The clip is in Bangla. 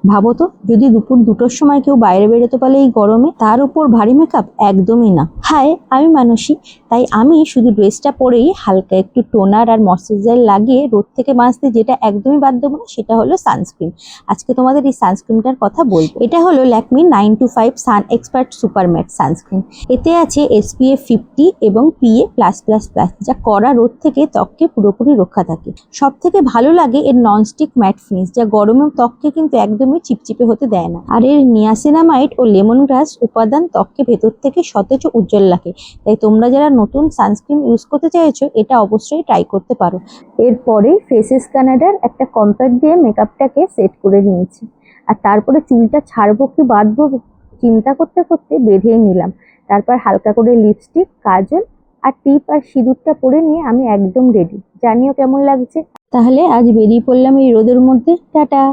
ভাবো তো, যদি দুপুর 2টোর সময় কেউ বাইরে বেরোতে পারলে এই গরমে, তার উপর ভারী মেকআপ, একদমই না। হাই, আমি মানসী। তাই আমি শুধু ড্রেসটা পরেই হালকা একটু টোনার আর ময়শ্চারাইজার লাগিয়ে রোদ থেকে বাঁচতে যেটা একদমই বাদ দেবো না সেটা হলো সানস্ক্রিন। আজকে তোমাদের এই সানস্ক্রিনটার কথা বলবো। এটা হলো ল্যাকমি 925 সান এক্সপার্ট সুপার ম্যাট সানস্ক্রিন। এতে আছে SPF 50 এবং PA+++, যা কড়া রোদ থেকে ত্বককে পুরোপুরি রক্ষা থাকে। সব থেকে ভালো লাগে এর ননস্টিক ম্যাট ফিনিশ, যা গরমে ত্বককে কিন্তু একদমই চিপচিপে হতে দেয় না। আর এর নিয়াসিনামাইড ও লেমন গ্রাস উপাদান ত্বককে ভেতর থেকে সতেজ ও উজ্জ্বল রাখে। তাই তোমরা যারা নতুন সানস্ক্রিন ইউজ করতে চাইছো, এটা অবশ্যই ট্রাই করতে পারো। এরপরে ফেসেস কানাডার একটা কম্প্যাক্ট দিয়ে মেকআপটাকে সেট করে নিয়েছি। আর তারপরে চুলটা ছাড়বো কি বাঁধবো চিন্তা করতে করতে বেঁধেই নিলাম। তারপর হালকা করে লিপস্টিক, কাজল আর টিপ আর সিঁদুরটা পরে নিয়ে আমি একদম রেডি। জানিও কেমন লাগছে। তাহলে আজ বেরিয়ে পড়লাম এই রোদের মধ্যে। টাটা।